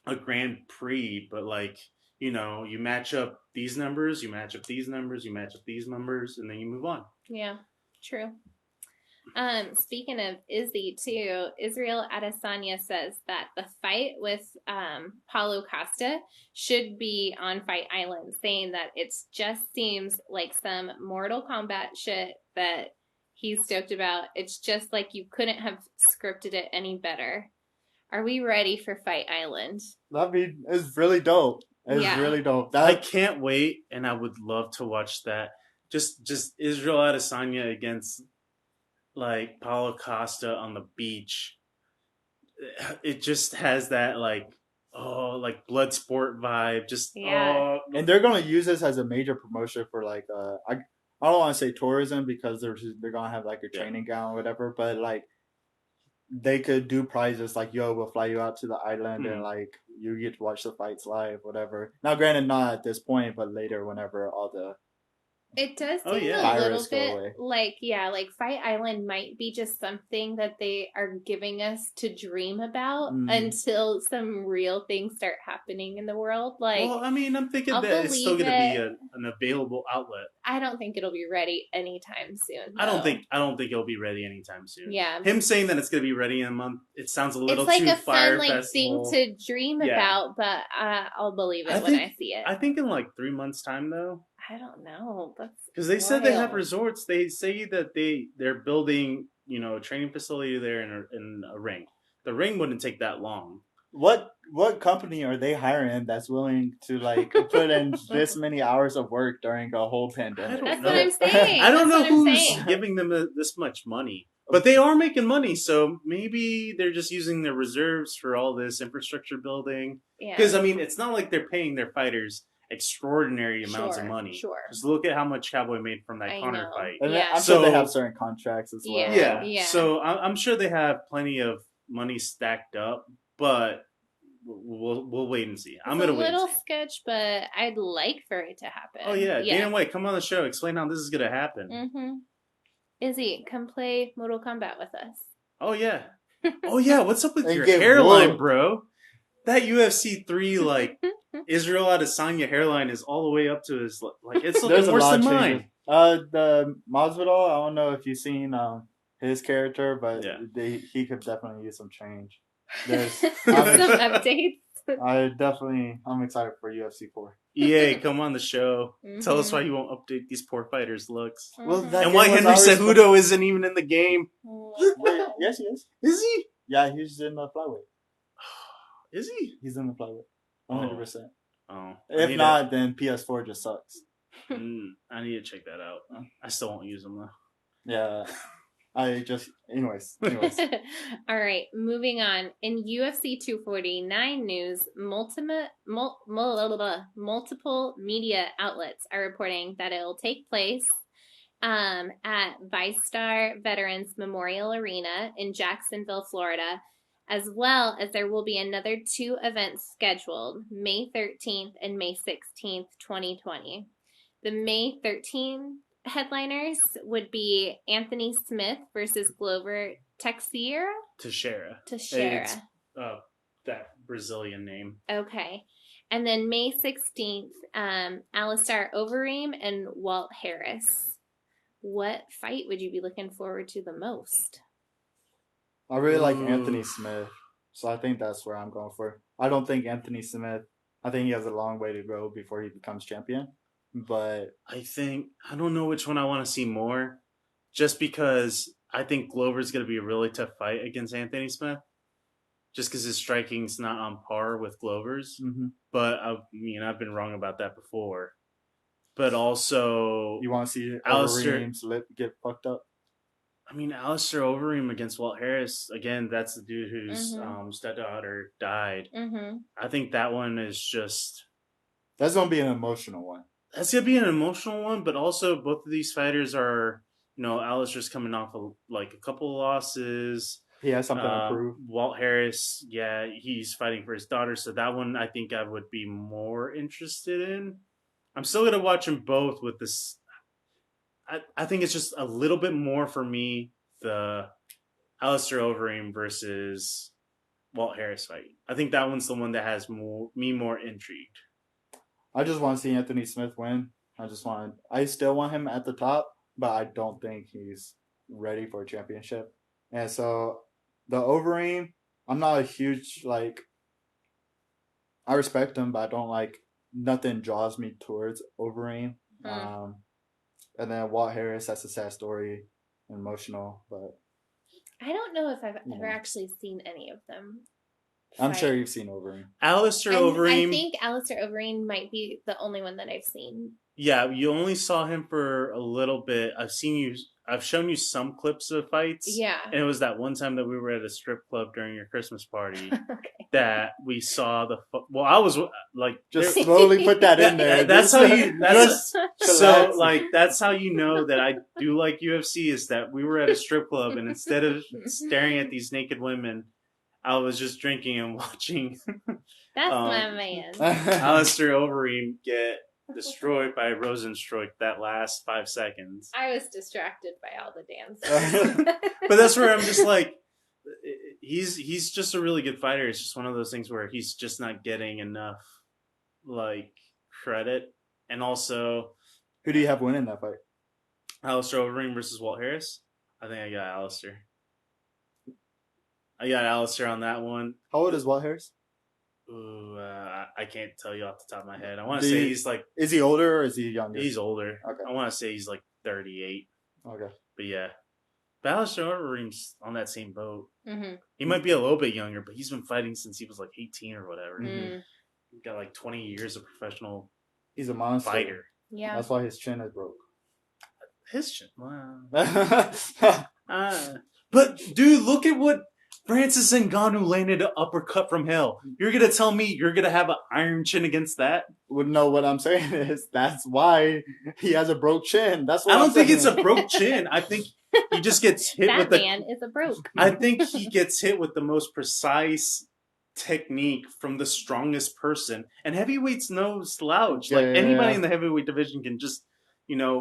a Grand Prix, but like, you match up these numbers, you match up these numbers, you match up these numbers, and then you move on. Yeah, true. Speaking of Izzy too, Israel Adesanya says that the fight with Paulo Costa should be on Fight Island, saying that it just seems like some Mortal Kombat shit that he's stoked about. It's just like you couldn't have scripted it any better. Are we ready for Fight Island? It's really dope. It's really dope. I can't wait, and I would love to watch that. Just Israel Adesanya against like Paulo Costa on the beach. It just has that like blood sport vibe. And they're gonna use this as a major promotion for like I don't want to say tourism because they're gonna have like a training ground or whatever, but like they could do prizes like, yo, we'll fly you out to the island and like you get to watch the fights live, whatever. Now, granted, not at this point, but later, whenever all the it does seem a little bit like Fight Island might be just something that they are giving us to dream about until some real things start happening in the world. Like, well, I mean, I'm thinking that it's still going to be an available outlet. I don't think it'll be ready anytime soon. I don't think it'll be ready anytime soon. Yeah, him saying that it's going to be ready in a month, it sounds a little it's like too a fun festival thing to dream about, but I'll believe it when I see it. I think in like 3 months' time, though. I don't know. That's because they said they have resorts. They say that they're building, a training facility there in a ring. The ring wouldn't take that long. What company are they hiring that's willing to like put in this many hours of work during a whole pandemic? That's what I'm saying. I don't know who's giving them this much money, but they are making money. So maybe they're just using their reserves for all this infrastructure building. Because I mean, it's not like they're paying their fighters extraordinary amounts of money. Sure. Just look at how much Cowboy made from that Conor fight. And I'm sure they have certain contracts as well. Yeah. So I'm sure they have plenty of money stacked up, but we'll wait and see. I'm gonna wait. It's a little sketch, but I'd like for it to happen. Oh yeah, Dana White, come on the show. Explain how this is gonna happen. Izzy, come play Mortal Kombat with us. Oh yeah. What's up with your hairline, bro? That UFC 3 Israel Adesanya hairline is all the way up to his it's looking worse than mine. The Masvidal, I don't know if you've seen his character, but Yeah. he could definitely use some change. There's Some updates. I'm excited for UFC 4. EA, come on the show. Tell us Mhm. why you won't update these poor fighters' looks. Well, Mhm. that And game why was Henry already Cejudo isn't even in the game. Wait, yes, he is. Is he? Yeah, he's in the flyweight. Is he? He's in the flyweight. 100%. Oh. If not, then PS4 just sucks. I need to check that out. I still won't use them though. Yeah. Anyways. All right, moving on. In UFC 249 news, multiple media outlets are reporting that it will take place at ViceStar Veterans Memorial Arena in Jacksonville, Florida, as well as there will be another 2 events scheduled, May 13th and May 16th, 2020. The May 13th headliners would be Anthony Smith versus Glover Teixeira. Teixeira. Teixeira. That Brazilian name. Okay. And then May 16th, Alistair Overeem and Walt Harris. What fight would you be looking forward to the most? I really like Anthony Smith, so I think that's where I'm going for. I don't think Anthony Smith, I think he has a long way to go before he becomes champion. But I don't know which one I want to see more, just because I think Glover's going to be a really tough fight against Anthony Smith, just because his striking's not on par with Glover's. Mm-hmm. But I've been wrong about that before. But also, you want to see Alistair Overeem's lip get fucked up? Alistair Overeem against Walt Harris, again, that's the dude whose stepdaughter died. Mm-hmm. I think that one is just... That's going to be an emotional one. That's going to be an emotional one, but also both of these fighters are, Alistair's coming off of a couple of losses. He has something to prove. Walt Harris, yeah, he's fighting for his daughter, so that one I think I would be more interested in. I'm still going to watch them both with this. I think it's just a little bit more for me, the Alistair Overeem versus Walt Harris fight. I think that one's the one that has me more intrigued. I just want to see Anthony Smith win. I still want him at the top, but I don't think he's ready for a championship. And so the Overeem, I'm not a huge, I respect him, but I don't nothing draws me towards Overeem. And then Walt Harris, that's a sad story, emotional, but I don't know if I've ever actually seen any of them. I'm sure you've seen Overeem. Alistair Overeem. I think Alistair Overeem might be the only one that I've seen. Yeah, you only saw him for a little bit. I've shown you some clips of fights. Yeah. And it was that one time that we were at a strip club during your Christmas party that we saw I was just slowly put that in there. That's how you know that I do like UFC, is that we were at a strip club and instead of staring at these naked women, I was just drinking and watching. That's my man. Alistair Overeem get destroyed by Rosenstruik that last 5 seconds. I was distracted by all the dances. But that's where I'm just like, he's just a really good fighter. It's just one of those things where he's just not getting enough credit. And also, who do you have winning that fight? Alistair Overeem versus Walt Harris. I think I got Alistair. I got Alistair on that one. How old is Walt Harris? Ooh, I can't tell you off the top of my head. I want to say he's Is he older or is he younger? He's older. Okay. I want to say he's 38. Okay. But yeah. But Alistair Overeem's on that same boat. Mm-hmm. He might be a little bit younger, but he's been fighting since he was 18 or whatever. Mm-hmm. He's got 20 years of professional He's a monster. fighter. Yeah. That's why his chin is broke. His chin? Wow. But, dude, look at what Francis Ngannou landed an uppercut from hell. You're going to tell me you're going to have an iron chin against that? Well, no, what I'm saying is that's why he has a broke chin. That's what I don't I'm think saying. it's a broke chin. I think he just gets hit that with the... man is a broke. I think he gets hit with the most precise technique from the strongest person. And heavyweights no slouch. Anybody in the heavyweight division can just,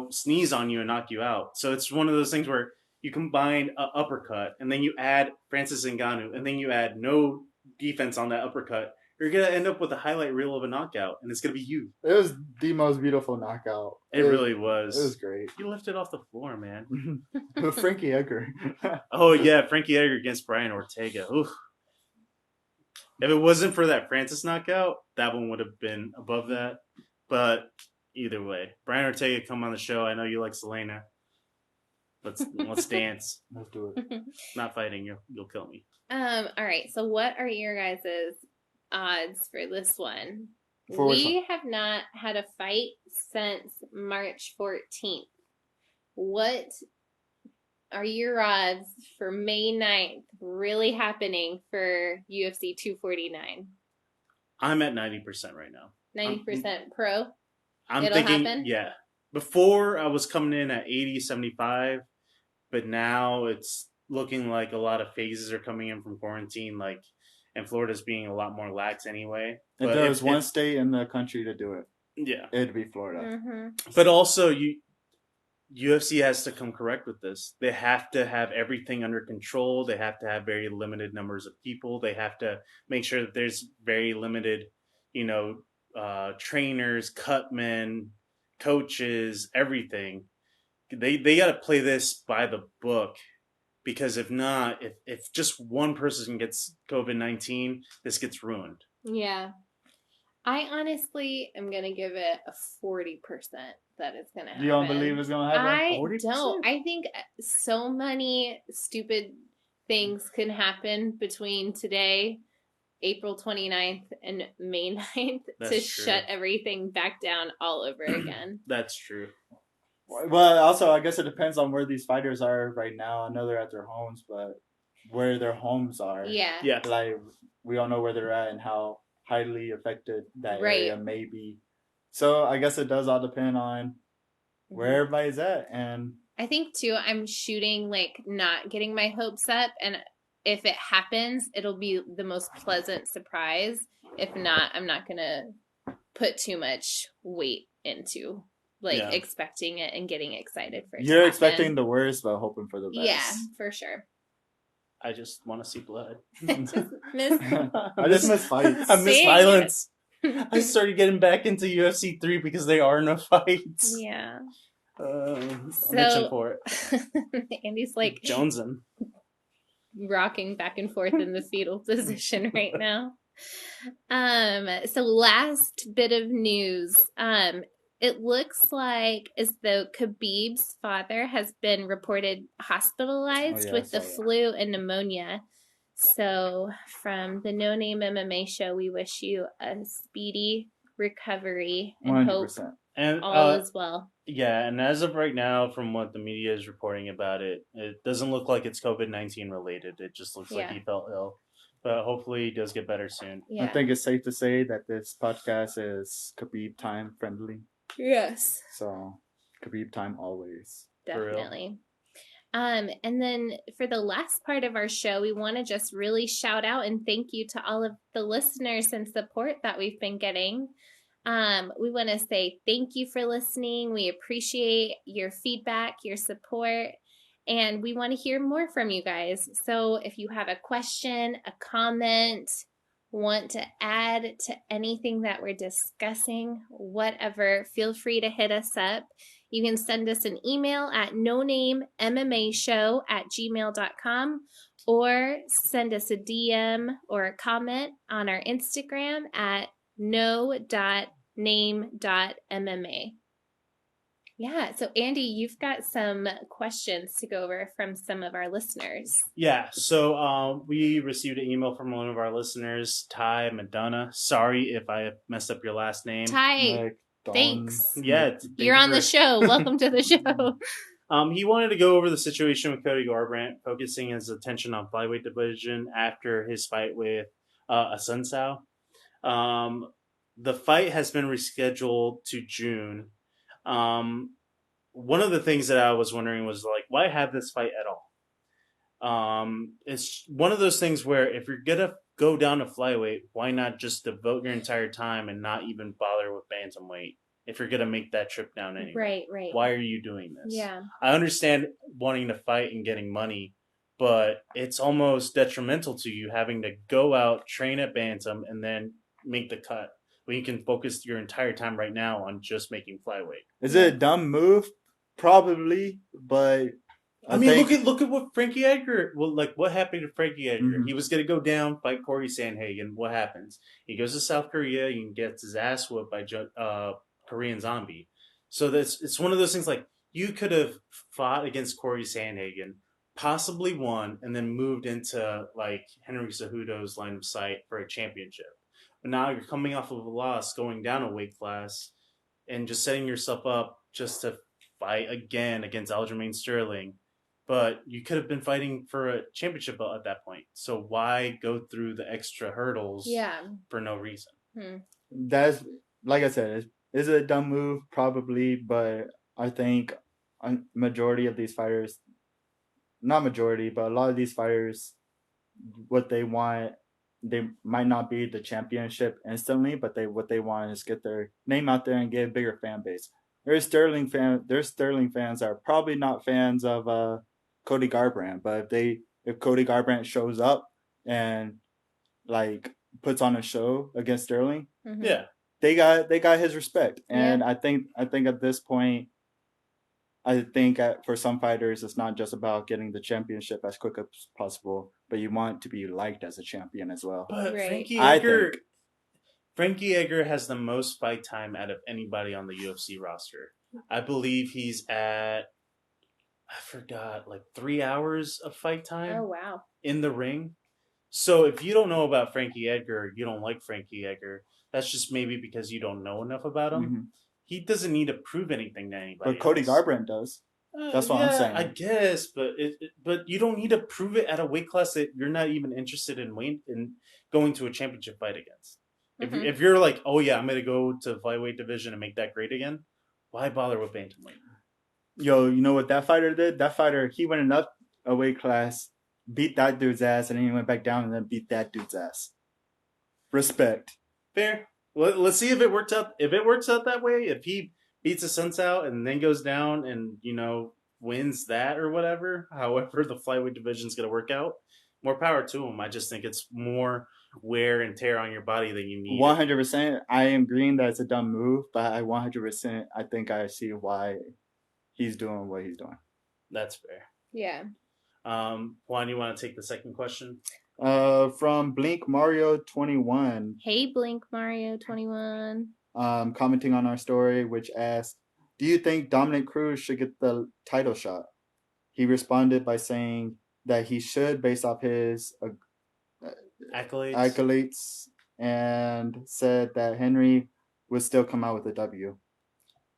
sneeze on you and knock you out. So it's one of those things where you combine an uppercut, and then you add Francis Ngannou, and then you add no defense on that uppercut. You're gonna end up with a highlight reel of a knockout, and it's gonna be you. It was the most beautiful knockout. It really was. It was great. You lifted off the floor, man. Frankie Edgar. Oh yeah, Frankie Edgar against Brian Ortega. Oof. If it wasn't for that Francis knockout, that one would have been above that. But either way, Brian Ortega, come on the show. I know you like Selena. Let's dance. Let's do it. Not fighting. You'll kill me. All right. So, what are your guys' odds for this one? For which We one? have not had a fight since March 14th. What are your odds for May 9th really happening for UFC 249? I'm at 90% right now. 90% pro? I'm It'll thinking, happen? yeah. Before I was coming in at 80, 75, but now it's looking like a lot of phases are coming in from quarantine, and Florida's being a lot more lax anyway. If But there was one state in the country to do it, yeah. it'd be Florida. Mm-hmm. But also, UFC has to come correct with this. They have to have everything under control. They have to have very limited numbers of people. They have to make sure that there's very limited, trainers, cutmen, coaches, everything. They got to play this by the book, because if not, if just one person gets COVID-19, this gets ruined. Yeah. I honestly am going to give it a 40% that it's going to happen. You don't believe it's going to happen? I 40%? don't. I think so many stupid things can happen between today, April 29th, and May 9th That's to true. shut everything back down all over again. That's true. Well, also, I guess it depends on where these fighters are right now. I know they're at their homes, but where their homes are. Yeah. Yeah. Like, we don't know where they're at and how highly affected that area may be. So I guess it does all depend on where everybody's at. And I think too, I'm shooting not getting my hopes up, and if it happens, it'll be the most pleasant surprise. If not, I'm not gonna put too much weight into expecting it and getting excited for it. You're expecting the worst but hoping for the best. Yeah, for sure. I just want to see blood. I just miss fights. I miss Same. violence. I started getting back into UFC 3 because there are no fights. Yeah. I'm itching for it. Andy's Jonesing. rocking back and forth in the fetal position right now. So last bit of news. It looks like as though Khabib's father has been reported hospitalized with the flu and pneumonia. So from the No Name MMA show, we wish you a speedy recovery and 100%. hope And all is well. Yeah, and as of right now, from what the media is reporting about it, it doesn't look like it's COVID-19 related. It just looks like he felt ill. But hopefully he does get better soon. Yeah. I think it's safe to say that this podcast is Khabib time friendly. Yes. So Khabib time always. Definitely. And then for the last part of our show, we want to just really shout out and thank you to all of the listeners and support that we've been getting. We want to say thank you for listening. We appreciate your feedback, your support, and we want to hear more from you guys. So if you have a question, a comment, want to add to anything that we're discussing, whatever, feel free to hit us up. You can send us an email at nonamemmashow@gmail.com or send us a DM or a comment on our Instagram at no.name.mma. Yeah, so Andy, you've got some questions to go over from some of our listeners. Yeah, so we received an email from one of our listeners, Ty Madonna. Sorry if I messed up your last name. Ty, thanks. Yeah, you're on the show. Welcome to the show. He wanted to go over the situation with Cody Garbrandt, focusing his attention on flyweight division after his fight with Asuncao. The fight has been rescheduled to June. One of the things that I was wondering was why have this fight at all? It's one of those things where if you're gonna go down to flyweight, why not just devote your entire time and not even bother with bantamweight if you're gonna make that trip down anyway? Right. Why are you doing this? Yeah. I understand wanting to fight and getting money, but it's almost detrimental to you having to go out, train at bantam, and then make the cut when you can focus your entire time right now on just making flyweight. Is it a dumb move? Probably, but I mean, look at what Frankie Edgar. Well, like what happened to Frankie Edgar? Mhm. He was gonna go down, fight Corey Sandhagen. What happens? He goes to South Korea and gets his ass whooped by Korean Zombie. So it's one of those things. Like you could have fought against Corey Sandhagen, possibly won, and then moved into like Henry Cejudo's line of sight for a championship. But now you're coming off of a loss, going down a weight class, and just setting yourself up just to fight again against Aljamain Sterling. But you could have been fighting for a championship belt at that point. So why go through the extra hurdles for no reason? That's, like I said, is it a dumb move? Probably, but I think a majority of these fighters, not majority, but a lot of these fighters, what they want, they might not be the championship instantly, but what they want is get their name out there and get a bigger fan base. There's Sterling fans that are probably not fans of Cody Garbrandt, but if Cody Garbrandt shows up and like puts on a show against Sterling, Yeah, they got his respect. And I think at this point, for some fighters, it's not just about getting the championship as quick as possible, but you want to be liked as a champion as well. but Right. Frankie Edgar has the most fight time out of anybody on the UFC roster. I believe he's at, I forgot, like 3 hours of fight time. Oh wow. In the ring. So if you don't know about Frankie Edgar, you don't like Frankie Edgar. That's just maybe because you don't know enough about him. Mm-hmm. He doesn't need to prove anything to anybody. But Cody Garbrandt does. That's what I'm saying. I guess, but you don't need to prove it at a weight class that you're not even interested in going to a championship fight against. If you're like, oh yeah, I'm gonna go to the flyweight division and make that great again, why bother with bantamweight? Yo, you know what that fighter did? That fighter, he went up a weight class, beat that dude's ass, and then he went back down and then beat that dude's ass. Respect. Fair. Well, let's see if it works out. If it works out that way, if he beats the Suns out and then goes down and wins that or whatever, however the flyweight division is going to work out, more power to him. I just think it's more wear and tear on your body than you need. 100%. I am agreeing that it's a dumb move, but I 100%. I think I see why he's doing what he's doing. That's fair. Yeah. Juan, you want to take the second question? From Blink Mario 21. Hey, Blink Mario 21. Commenting on our story, which asked, "Do you think Dominic Cruz should get the title shot?" He responded by saying that he should, based off his accolades, and said that Henry would still come out with a W.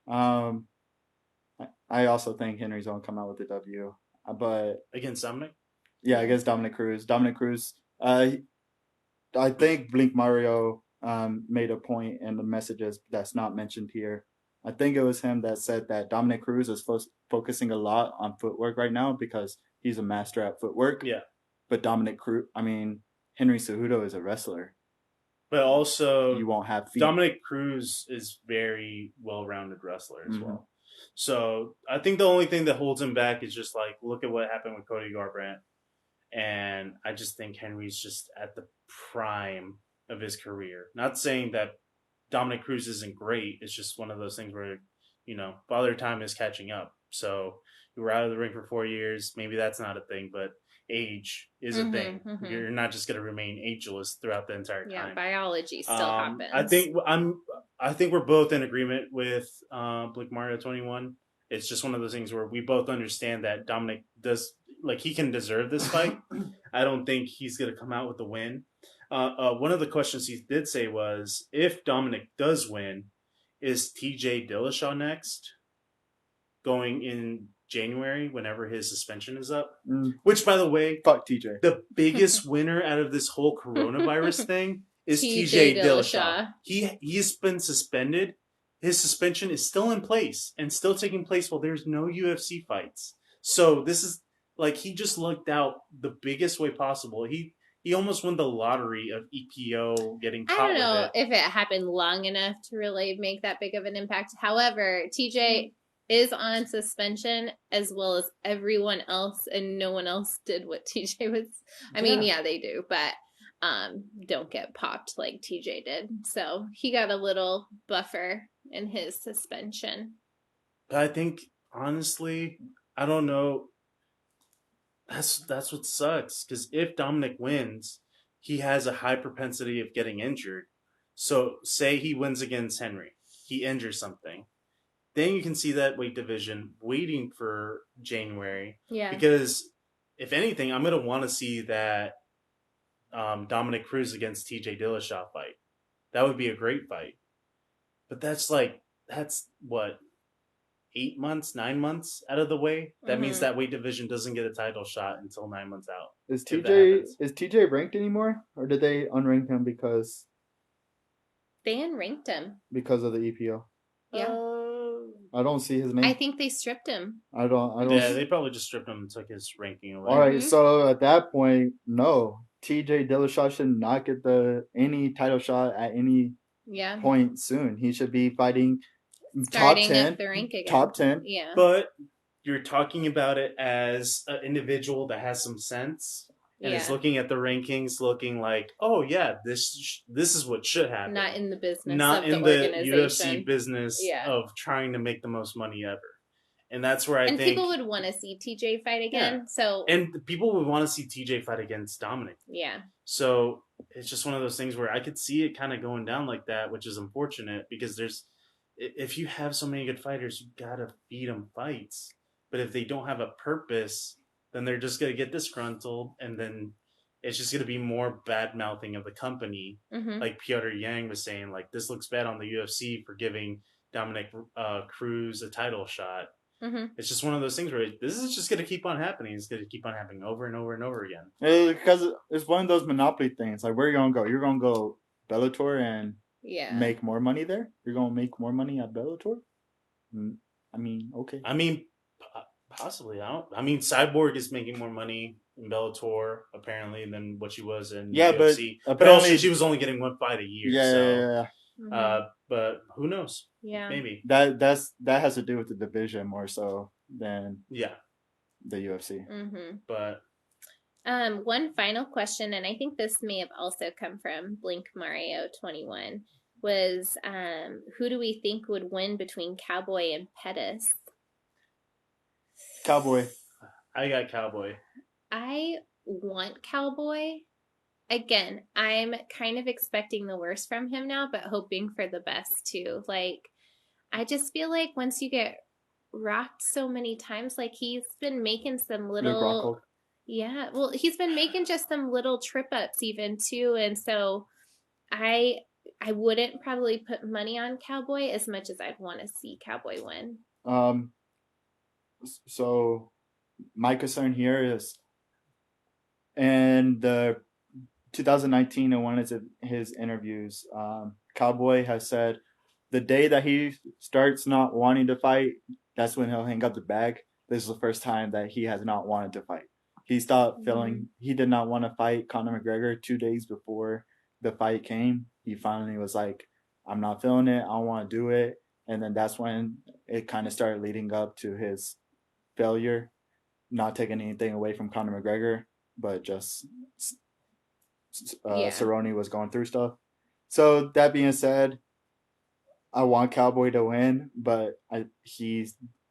I also think Henry's gonna come out with a W, but against Dominic. Yeah, against Dominic Cruz. Dominic Cruz. I think Blink Mario made a point in the messages that's not mentioned here. I think it was him that said that Dominic Cruz is focusing a lot on footwork right now because he's a master at footwork. Yeah. But Henry Cejudo is a wrestler. But also, you won't have feet. Dominic Cruz is very well-rounded wrestler as well. So I think the only thing that holds him back is just like, look at what happened with Cody Garbrandt. And I just think Henry's just at the prime of his career. Not saying that Dominic Cruz isn't great. It's just one of those things where, Father Time is catching up. So you were out of the ring for 4 years. Maybe that's not a thing, but age is a thing. You're not just going to remain ageless throughout the entire time. Yeah, biology still happens. I think we're both in agreement with Blink Mario 21. It's just one of those things where we both understand that Dominic he can deserve this fight. I don't think he's going to come out with the win. One of the questions he did say was, if Dominic does win, is TJ Dillashaw next? Going in January, whenever his suspension is up. Which, by the way, fuck TJ. The biggest winner out of this whole coronavirus thing is TJ Dillashaw. He's been suspended. His suspension is still in place and still taking place while there's no UFC fights. So this is he just lucked out the biggest way possible. He almost won the lottery of EPO getting caught. I don't know if it happened long enough to really make that big of an impact. However, TJ is on suspension as well as everyone else, and no one else did what TJ was. I mean, yeah, they do, but don't get popped like TJ did. So he got a little buffer in his suspension. But I think honestly, I don't know. That's what sucks. Because if Dominic wins, he has a high propensity of getting injured. So say he wins against Henry, he injures something. Then you can see that weight division waiting for January. Yeah. Because if anything, I'm gonna want to see that Dominic Cruz against TJ Dillashaw fight. That would be a great fight. But that's what 8 months, 9 months out of the way. That means that weight division doesn't get a title shot until 9 months out. Is If that happens. TJ ranked anymore, or did they unrank him They unranked him. because of the EPO? Yeah. I don't see his name. I think they stripped him. I don't. Yeah, they probably just stripped him and took his ranking away. All right, so at that point, no, TJ Dillashaw should not get any title shot at any point soon. He should be fighting starting top 10, up the rank again. Top 10. Yeah. But you're talking about it as an individual that has some sense and is looking at the rankings, looking like, oh yeah, this is what should happen. Not in the business, not of in the UFC business of trying to make the most money ever. And that's where I think people would want to see TJ fight again. Yeah. So people would want to see TJ fight against Dominic. Yeah. So it's just one of those things where I could see it kind of going down like that, which is unfortunate because if you have so many good fighters, you gotta feed them fights. But if they don't have a purpose, then they're just gonna get disgruntled, and then it's just gonna be more bad mouthing of the company. Like Piotr Yang was saying, like this looks bad on the UFC for giving Dominic Cruz a title shot. It's just one of those things where this is just gonna keep on happening. It's gonna keep on happening over and over and over again. Because it's one of those monopoly things. Like where are you gonna go? You're gonna go Bellator and make more money there? You're going to make more money at Bellator? I mean, okay. I mean, possibly. Cyborg is making more money in Bellator, apparently, than what she was in UFC. But also, she was only getting one fight a year. Yeah. But who knows? Yeah. Maybe. That has to do with the division more so than the UFC. But one final question, and I think this may have also come from Blink Mario 21, was who do we think would win between Cowboy and Pettis? Cowboy. I got Cowboy. I want Cowboy. Again, I'm kind of expecting the worst from him now, but hoping for the best too. Like, I just feel like once you get rocked so many times, like he's been making some little... Yeah, well, he's been making just some little trip ups even too, and so I wouldn't probably put money on Cowboy as much as I'd want to see Cowboy win. So my concern here is in the 2019 in one of his interviews, Cowboy has said the day that he starts not wanting to fight, that's when he'll hang up the bag. This is the first time that he has not wanted to fight. He stopped feeling he did not want to fight Conor McGregor 2 days before the fight came. He finally was like, I'm not feeling it. I don't want to do it. And then that's when it kind of started leading up to his failure, not taking anything away from Conor McGregor, but just Cerrone was going through stuff. So that being said, I want Cowboy to win, but he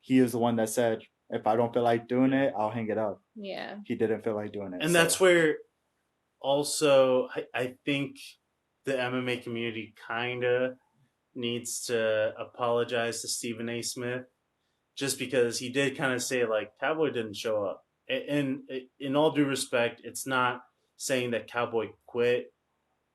is the one that said, if I don't feel like doing it, I'll hang it up. Yeah. He didn't feel like doing it. And that's where also I think the MMA community kind of needs to apologize to Stephen A. Smith just because he did kind of say, like, Cowboy didn't show up. And in all due respect, it's not saying that Cowboy quit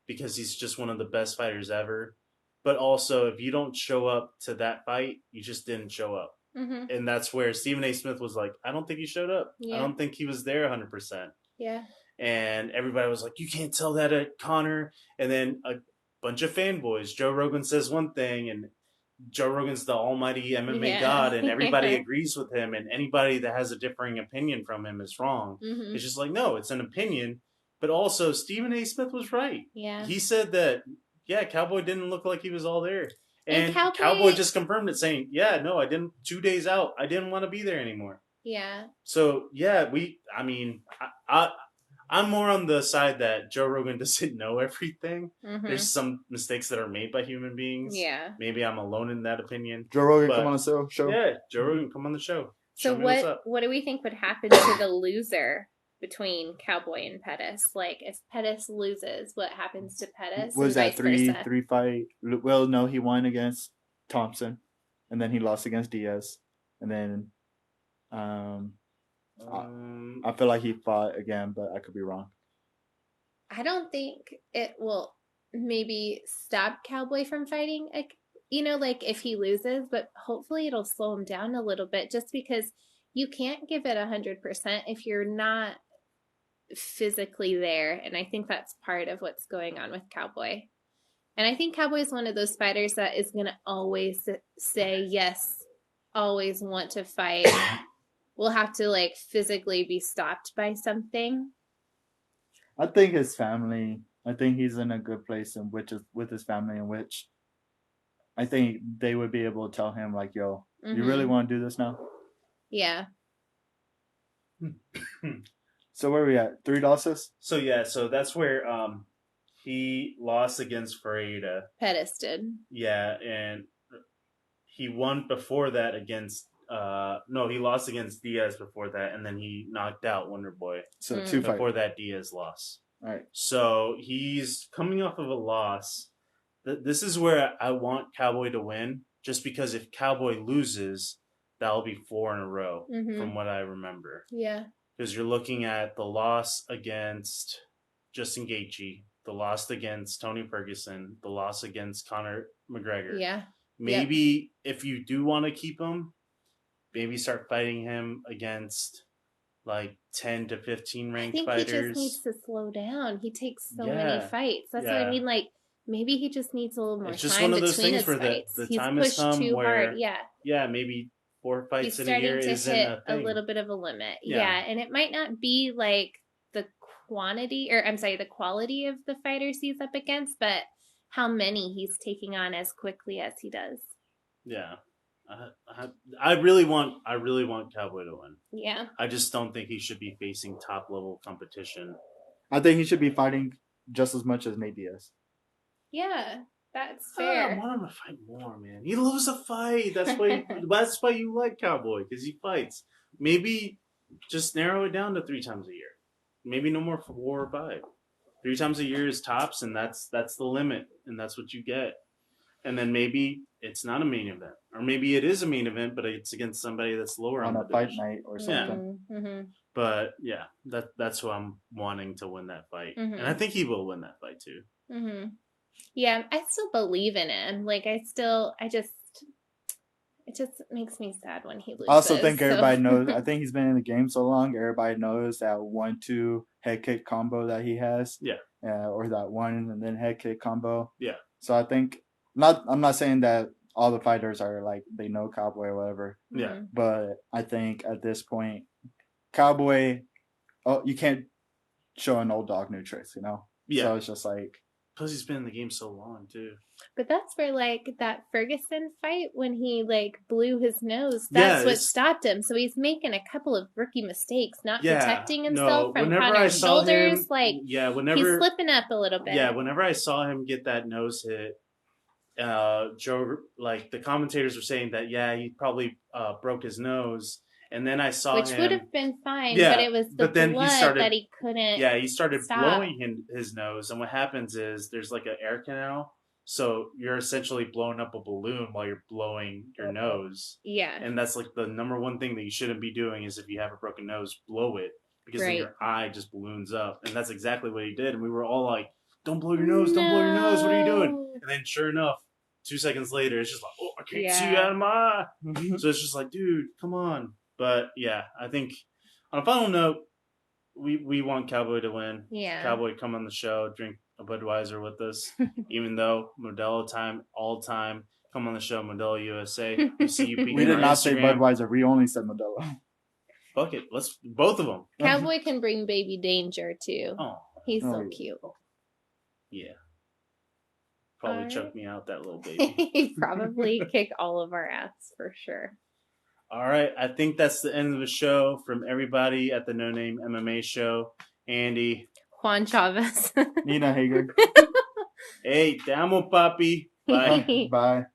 because he's just one of the best fighters ever. But also, if you don't show up to that fight, you just didn't show up. And that's where Stephen A. Smith was like, I don't think he showed up. Yeah. I don't think he was there 100%. Yeah. And everybody was like, you can't tell that at Conor. And then a bunch of fanboys. Joe Rogan says one thing, and Joe Rogan's the almighty MMA god, and everybody agrees with him. And anybody that has a differing opinion from him is wrong. It's just like, no, it's an opinion. But also, Stephen A. Smith was right. Yeah. He said that, Cowboy didn't look like he was all there. And Cowboy just confirmed it, saying, no, I didn't. 2 days out, I didn't want to be there anymore. Yeah. So, I'm more on the side that Joe Rogan doesn't know everything. Mm-hmm. There's some mistakes that are made by human beings. Yeah. Maybe I'm alone in that opinion. Joe Rogan, But- come on the show. Yeah, Joe Rogan, come on the show. So Show me what's what up. do we think would happen to the loser between Cowboy and Pettis? Like if Pettis loses, what happens to Pettis? Was and that vice versa? three fight? Well, no, he won against Thompson, and then he lost against Diaz, and then I feel like he fought again, but I could be wrong. I don't think it will maybe stop Cowboy from fighting. Like if he loses, but hopefully it'll slow him down a little bit, just because you can't give it 100% if you're not physically there, and I think that's part of what's going on with Cowboy. And I think Cowboy is one of those fighters that is going to always say yes, always want to fight. Will have to like physically be stopped by something. I think his family. I think he's in a good place with his family, in which I think they would be able to tell him like, "Yo, you really want to do this now?" Yeah. So where are we at? 3 losses? So that's where he lost against Ferreira. Pettis did. Yeah, and he won before that against he lost against Diaz before that, and then he knocked out Wonderboy. So 2 fights. Before that Diaz loss. All right. So he's coming off of a loss. This is where I want Cowboy to win, just because if Cowboy loses, that'll be 4 in a row from what I remember. Yeah. Because you're looking at the loss against Justin Gaethje, the loss against Tony Ferguson, the loss against Conor McGregor. Yeah. Maybe if you do want to keep him, maybe start fighting him against like 10 to 15 ranked fighters. He just needs to slow down. He takes so many fights. That's what I mean. Like maybe he just needs a little more it's just time one of those between things his where fights. the He's time pushed has come too where hard. Yeah. Yeah, maybe 4 fights He's in a year starting to isn't hit a thing. little bit of a limit. Yeah. And it might not be like the the quality of the fighters he's up against, but how many he's taking on as quickly as he does. Yeah. I really want Cowboy to win. Yeah. I just don't think he should be facing top level competition. I think he should be fighting just as much as Nate Diaz. Yeah, that's fair. I want him to fight more, man. He loves a fight. That's why you like Cowboy, because he fights. Maybe just narrow it down to 3 times a year. Maybe no more 4 or 5. 3 times a year is tops, and that's the limit, and that's what you get. And then maybe it's not a main event, or maybe it is a main event, but it's against somebody that's lower on a the fight division. night or something. Mm-hmm. But yeah, that's who I'm wanting to win that fight, and I think he will win that fight too. Mm-hmm. Yeah, I still believe in him. Like it just makes me sad when he loses. I also think everybody knows. I think he's been in the game so long. Everybody knows that 1-2 head kick combo that he has. Yeah. Or that 1 and then head kick combo. Yeah. So I think I'm not saying that all the fighters are like they know Cowboy or whatever. Yeah. But I think at this point, Cowboy, you can't show an old dog new tricks, you know. Yeah. So it's just like. Plus, he's been in the game so long too. But that's where like that Ferguson fight when he like blew his nose. That's what stopped him. So he's making a couple of rookie mistakes, not protecting himself from Conor's shoulders. He's slipping up a little bit. Yeah, whenever I saw him get that nose hit, Joe, like the commentators were saying that he probably broke his nose. And then I saw which him, would have been fine, but it was the blood that he couldn't. Yeah, he started blowing his nose, and what happens is there's like an air canal, so you're essentially blowing up a balloon while you're blowing your nose. Yeah, and that's like the number one thing that you shouldn't be doing is if you have a broken nose, blow it, because then your eye just balloons up, and that's exactly what he did. And we were all like, "Don't blow your nose! Don't blow your nose! What are you doing?" And then sure enough, 2 seconds later, it's just like, "Oh, I can't see you out of my eye." So it's just like, dude, come on. But yeah, I think on a final note, we want Cowboy to win. Yeah. Cowboy, come on the show, drink a Budweiser with us. Even though Modelo time, all time, come on the show, Modelo USA. We see you. We did not say Budweiser. We only said Modelo. Fuck it, let's both of them. Cowboy can bring baby danger too. Oh, he's so cute. Yeah. Probably choke me out, that little baby. He'd probably kick all of our ass for sure. All right, I think that's the end of the show from everybody at the No Name MMA show. Andy. Juan Chavez. Nina Hager. Hey, te amo, papi. Bye. Bye.